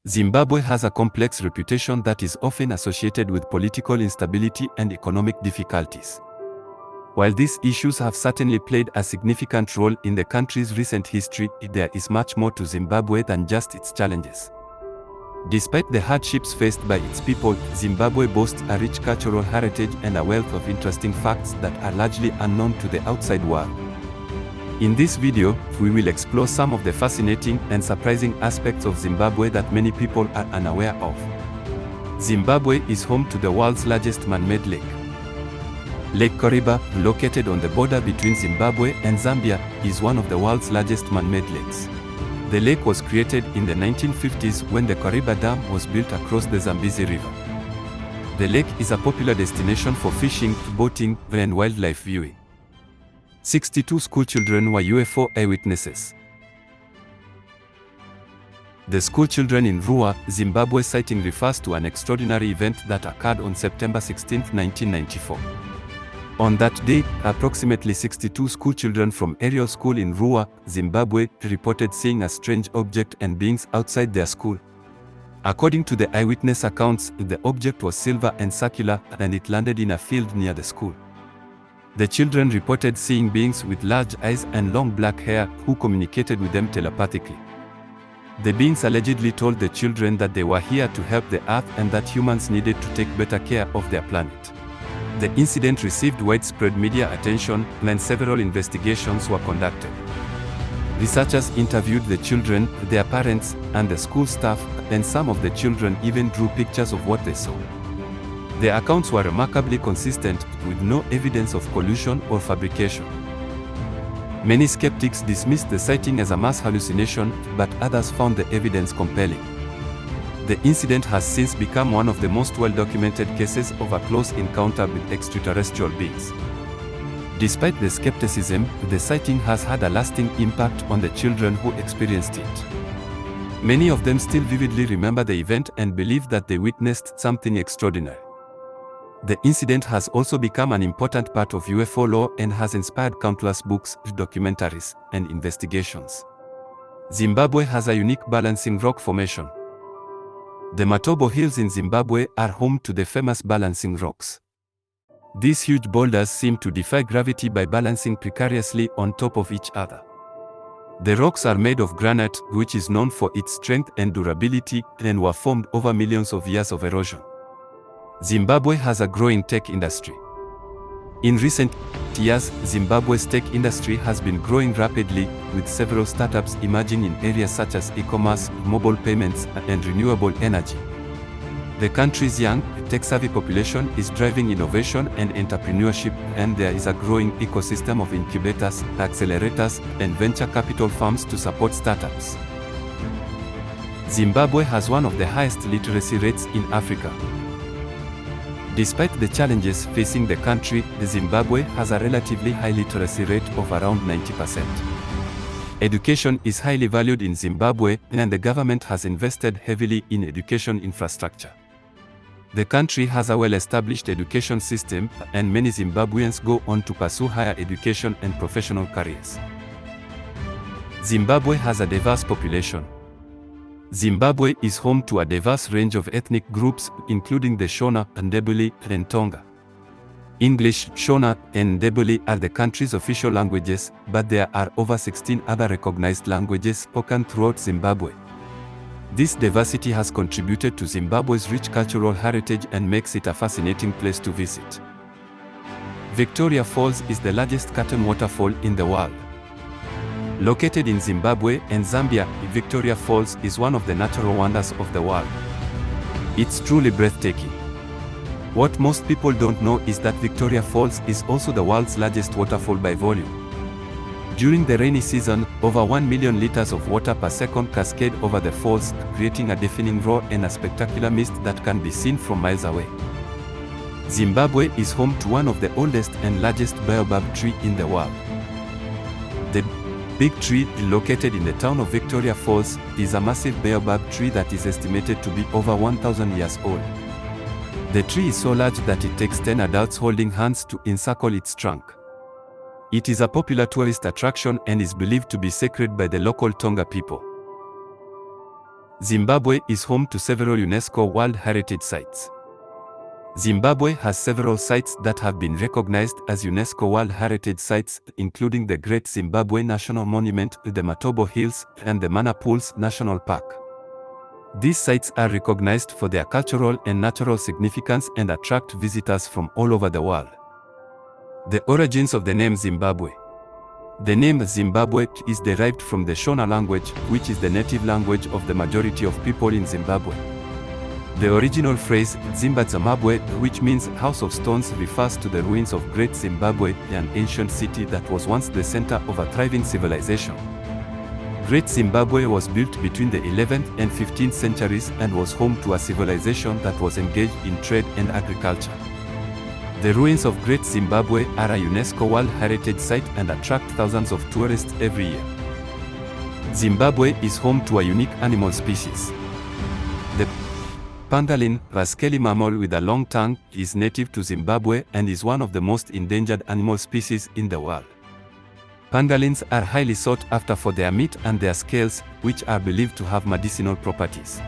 Zimbabwe has a complex reputation that is often associated with political instability and economic difficulties. While these issues have certainly played a significant role in the country's recent history, there is much more to Zimbabwe than just its challenges. Despite the hardships faced by its people, Zimbabwe boasts a rich cultural heritage and a wealth of interesting facts that are largely unknown to the outside world. In this video, we will explore some of the fascinating and surprising aspects of Zimbabwe that many people are unaware of. Zimbabwe is home to the world's largest man-made lake. Lake Kariba, located on the border between Zimbabwe and Zambia, is one of the world's largest man-made lakes. The lake was created in the 1950s when the Kariba Dam was built across the Zambezi River. The lake is a popular destination for fishing, boating, and wildlife viewing. 62 schoolchildren were UFO eyewitnesses. The schoolchildren in Ruwa, Zimbabwe sighting refers to an extraordinary event that occurred on September 16, 1994. On that day, approximately 62 schoolchildren from Ariel School in Ruwa, Zimbabwe, reported seeing a strange object and beings outside their school. According to the eyewitness accounts, the object was silver and circular, and it landed in a field near the school. The children reported seeing beings with large eyes and long black hair who communicated with them telepathically. The beings allegedly told the children that they were here to help the Earth and that humans needed to take better care of their planet. The incident received widespread media attention, and several investigations were conducted. Researchers interviewed the children, their parents, and the school staff, and some of the children even drew pictures of what they saw. The accounts were remarkably consistent, with no evidence of collusion or fabrication. Many skeptics dismissed the sighting as a mass hallucination, but others found the evidence compelling. The incident has since become one of the most well-documented cases of a close encounter with extraterrestrial beings. Despite the skepticism, the sighting has had a lasting impact on the children who experienced it. Many of them still vividly remember the event and believe that they witnessed something extraordinary. The incident has also become an important part of UFO lore and has inspired countless books, documentaries, and investigations. Zimbabwe has a unique balancing rock formation. The Matobo Hills in Zimbabwe are home to the famous balancing rocks. These huge boulders seem to defy gravity by balancing precariously on top of each other. The rocks are made of granite, which is known for its strength and durability, and were formed over millions of years of erosion. Zimbabwe has a growing tech industry. In recent years, Zimbabwe's tech industry has been growing rapidly, with several startups emerging in areas such as e-commerce, mobile payments, and renewable energy. The country's young, tech-savvy population is driving innovation and entrepreneurship, and there is a growing ecosystem of incubators, accelerators, and venture capital firms to support startups. Zimbabwe has one of the highest literacy rates in Africa. Despite the challenges facing the country, Zimbabwe has a relatively high literacy rate of around 90%. Education is highly valued in Zimbabwe, and the government has invested heavily in education infrastructure. The country has a well-established education system, and many Zimbabweans go on to pursue higher education and professional careers. Zimbabwe has a diverse population. Zimbabwe is home to a diverse range of ethnic groups, including the Shona, Ndebele, and Tonga. English, Shona, and Ndebele are the country's official languages, but there are over 16 other recognized languages spoken throughout Zimbabwe. This diversity has contributed to Zimbabwe's rich cultural heritage and makes it a fascinating place to visit. Victoria Falls is the largest curtain waterfall in the world. Located in Zimbabwe and Zambia, Victoria Falls is one of the natural wonders of the world. It's truly breathtaking. What most people don't know is that Victoria Falls is also the world's largest waterfall by volume. During the rainy season, over 1 million liters of water per second cascade over the falls, creating a deafening roar and a spectacular mist that can be seen from miles away. Zimbabwe is home to one of the oldest and largest baobab tree in the world. The big tree, located in the town of Victoria Falls, is a massive baobab tree that is estimated to be over 1,000 years old. The tree is so large that it takes 10 adults holding hands to encircle its trunk. It is a popular tourist attraction and is believed to be sacred by the local Tonga people. Zimbabwe is home to several UNESCO World Heritage Sites. Zimbabwe has several sites that have been recognized as UNESCO World Heritage Sites, including the Great Zimbabwe National Monument, the Matobo Hills, and the Mana Pools National Park. These sites are recognized for their cultural and natural significance and attract visitors from all over the world. The origins of the name Zimbabwe. The name Zimbabwe is derived from the Shona language, which is the native language of the majority of people in Zimbabwe. The original phrase, Zimbabwe, which means House of Stones, refers to the ruins of Great Zimbabwe, an ancient city that was once the center of a thriving civilization. Great Zimbabwe was built between the 11th and 15th centuries and was home to a civilization that was engaged in trade and agriculture. The ruins of Great Zimbabwe are a UNESCO World Heritage Site and attract thousands of tourists every year. Zimbabwe is home to a unique animal species. The pangolin, a scaly mammal with a long tongue, is native to Zimbabwe and is one of the most endangered animal species in the world. Pangolins are highly sought after for their meat and their scales, which are believed to have medicinal properties.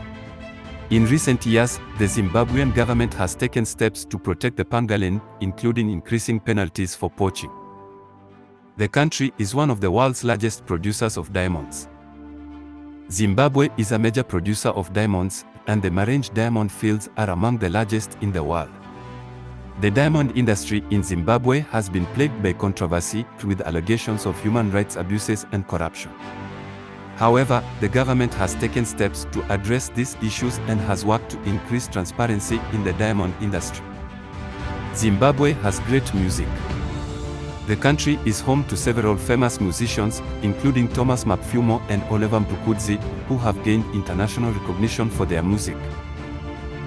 In recent years, the Zimbabwean government has taken steps to protect the pangolin, including increasing penalties for poaching. The country is one of the world's largest producers of diamonds. Zimbabwe is a major producer of diamonds, and the Marange diamond fields are among the largest in the world. The diamond industry in Zimbabwe has been plagued by controversy, with allegations of human rights abuses and corruption. However, the government has taken steps to address these issues and has worked to increase transparency in the diamond industry. Zimbabwe has great music. The country is home to several famous musicians, including Thomas Mapfumo and Oliver Mtukudzi, who have gained international recognition for their music.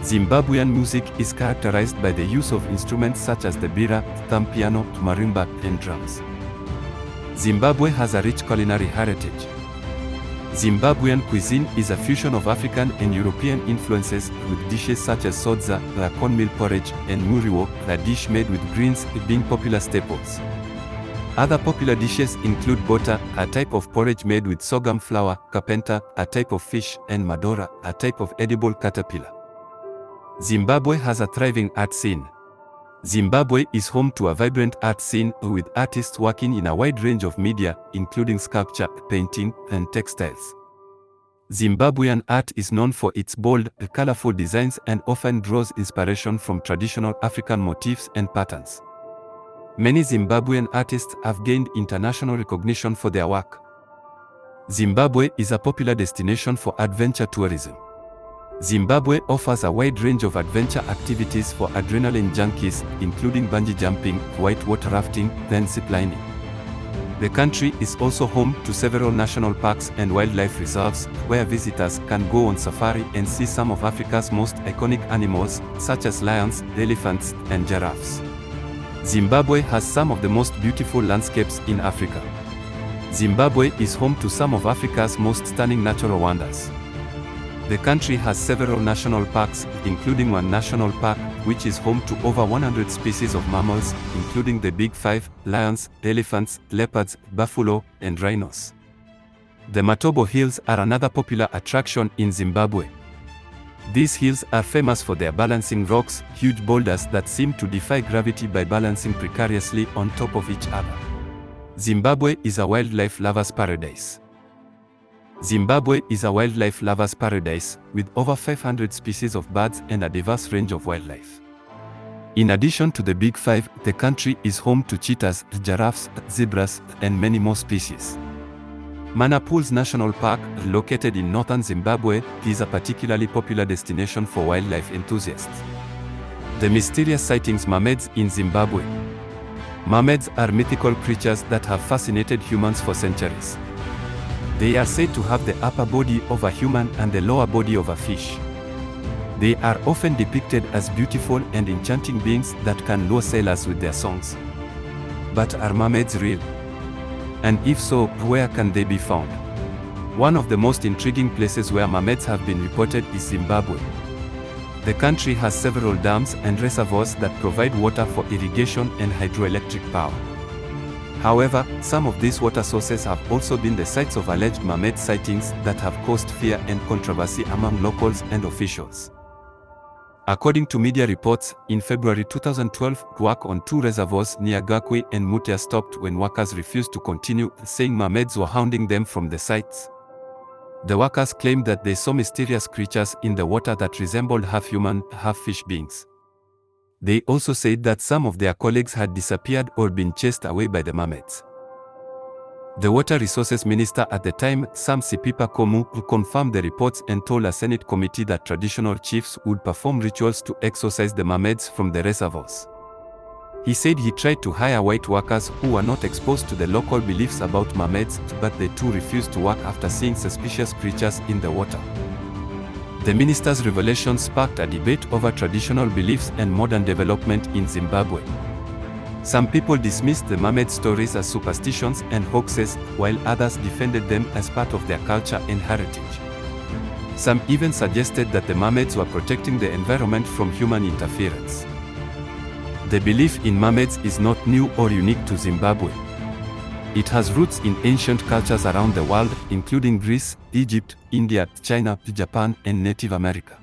Zimbabwean music is characterized by the use of instruments such as the bira, thumb piano, marimba, and drums. Zimbabwe has a rich culinary heritage. Zimbabwean cuisine is a fusion of African and European influences, with dishes such as sodza, the cornmeal porridge, and muriwo, a dish made with greens, being popular staples. Other popular dishes include bota, a type of porridge made with sorghum flour, kapenta, a type of fish, and madora, a type of edible caterpillar. Zimbabwe has a thriving art scene. Zimbabwe is home to a vibrant art scene, with artists working in a wide range of media, including sculpture, painting, and textiles. Zimbabwean art is known for its bold, colorful designs and often draws inspiration from traditional African motifs and patterns. Many Zimbabwean artists have gained international recognition for their work. Zimbabwe is a popular destination for adventure tourism. Zimbabwe offers a wide range of adventure activities for adrenaline junkies, including bungee jumping, whitewater rafting, and ziplining. The country is also home to several national parks and wildlife reserves, where visitors can go on safari and see some of Africa's most iconic animals, such as lions, elephants, and giraffes. Zimbabwe has some of the most beautiful landscapes in Africa. Zimbabwe is home to some of Africa's most stunning natural wonders. The country has several national parks, including one national park, which is home to over 100 species of mammals, including the Big Five: lions, elephants, leopards, buffalo, and rhinos. The Matobo Hills are another popular attraction in Zimbabwe. These hills are famous for their balancing rocks, huge boulders that seem to defy gravity by balancing precariously on top of each other. Zimbabwe is a wildlife lover's paradise. Zimbabwe is a wildlife lover's paradise, with over 500 species of birds and a diverse range of wildlife. In addition to the Big Five, the country is home to cheetahs, giraffes, zebras, and many more species. Mana Pools National Park, located in northern Zimbabwe, is a particularly popular destination for wildlife enthusiasts. The mysterious sightings mermaids in Zimbabwe. Mermaids are mythical creatures that have fascinated humans for centuries. They are said to have the upper body of a human and the lower body of a fish. They are often depicted as beautiful and enchanting beings that can lure sailors with their songs. But are mermaids real? And if so, where can they be found? One of the most intriguing places where mermaids have been reported is Zimbabwe. The country has several dams and reservoirs that provide water for irrigation and hydroelectric power. However, some of these water sources have also been the sites of alleged mermaid sightings that have caused fear and controversy among locals and officials. According to media reports, in February 2012, work on 2 reservoirs near Gakwe and Mutia stopped when workers refused to continue, saying mermaids were hounding them from the sites. The workers claimed that they saw mysterious creatures in the water that resembled half-human, half-fish beings. They also said that some of their colleagues had disappeared or been chased away by the mermaids. The Water Resources Minister at the time, Sam Sipipa Komu, confirmed the reports and told a Senate committee that traditional chiefs would perform rituals to exorcise the mermaids from the reservoirs. He said he tried to hire white workers who were not exposed to the local beliefs about mermaids, but they too refused to work after seeing suspicious creatures in the water. The minister's revelation sparked a debate over traditional beliefs and modern development in Zimbabwe. Some people dismissed the mermaid stories as superstitions and hoaxes, while others defended them as part of their culture and heritage. Some even suggested that the mermaids were protecting the environment from human interference. The belief in mermaids is not new or unique to Zimbabwe. It has roots in ancient cultures around the world, including Greece, Egypt, India, China, Japan, and Native America.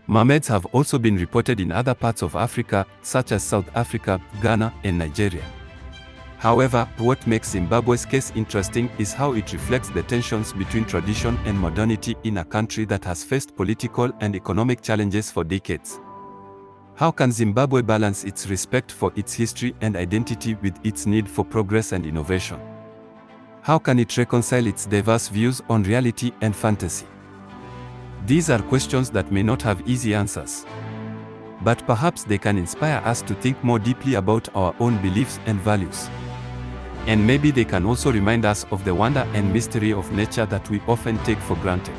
Mermaids have also been reported in other parts of Africa, such as South Africa, Ghana, and Nigeria. However, what makes Zimbabwe's case interesting is how it reflects the tensions between tradition and modernity in a country that has faced political and economic challenges for decades. How can Zimbabwe balance its respect for its history and identity with its need for progress and innovation? How can it reconcile its diverse views on reality and fantasy? These are questions that may not have easy answers. But perhaps they can inspire us to think more deeply about our own beliefs and values. And maybe they can also remind us of the wonder and mystery of nature that we often take for granted.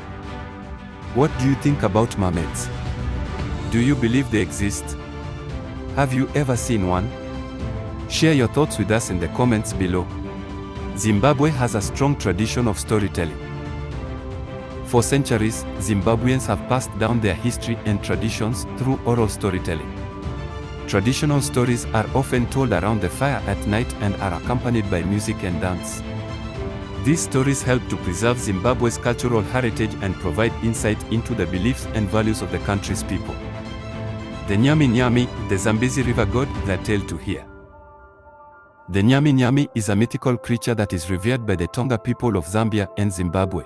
What do you think about mermaids? Do you believe they exist? Have you ever seen one? Share your thoughts with us in the comments below. Zimbabwe has a strong tradition of storytelling. For centuries, Zimbabweans have passed down their history and traditions through oral storytelling. Traditional stories are often told around the fire at night and are accompanied by music and dance. These stories help to preserve Zimbabwe's cultural heritage and provide insight into the beliefs and values of the country's people. The Nyami Nyami, the Zambezi River god, the tale to hear. The Nyami Nyami is a mythical creature that is revered by the Tonga people of Zambia and Zimbabwe.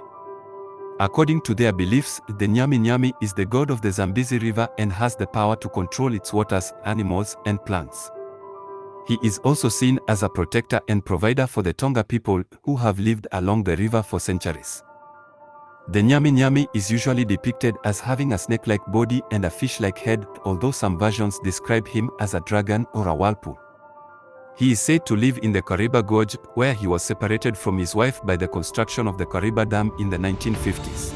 According to their beliefs, the Nyami Nyami is the god of the Zambezi River and has the power to control its waters, animals, and plants. He is also seen as a protector and provider for the Tonga people who have lived along the river for centuries. The Nyami Nyami is usually depicted as having a snake-like body and a fish-like head, although some versions describe him as a dragon or a whirlpool. He is said to live in the Kariba Gorge, where he was separated from his wife by the construction of the Kariba Dam in the 1950s.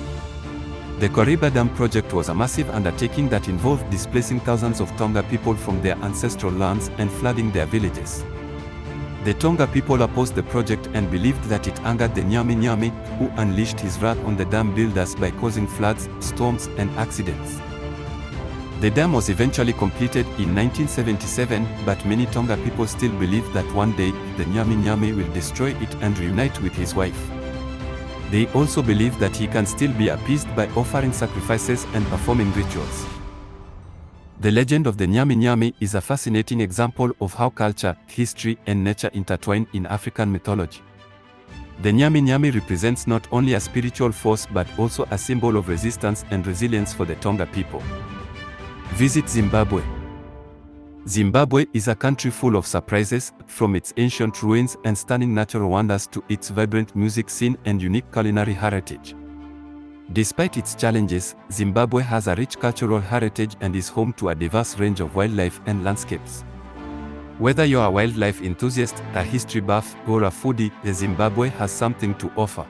The Kariba Dam project was a massive undertaking that involved displacing thousands of Tonga people from their ancestral lands and flooding their villages. The Tonga people opposed the project and believed that it angered the Nyami Nyami, who unleashed his wrath on the dam builders by causing floods, storms, and accidents. The dam was eventually completed in 1977, but many Tonga people still believe that one day, the Nyami Nyami will destroy it and reunite with his wife. They also believe that he can still be appeased by offering sacrifices and performing rituals. The legend of the Nyami Nyami is a fascinating example of how culture, history, and nature intertwine in African mythology. The Nyami Nyami represents not only a spiritual force but also a symbol of resistance and resilience for the Tonga people. Visit Zimbabwe. Zimbabwe is a country full of surprises, from its ancient ruins and stunning natural wonders to its vibrant music scene and unique culinary heritage. Despite its challenges, Zimbabwe has a rich cultural heritage and is home to a diverse range of wildlife and landscapes. Whether you're a wildlife enthusiast, a history buff, or a foodie, Zimbabwe has something to offer.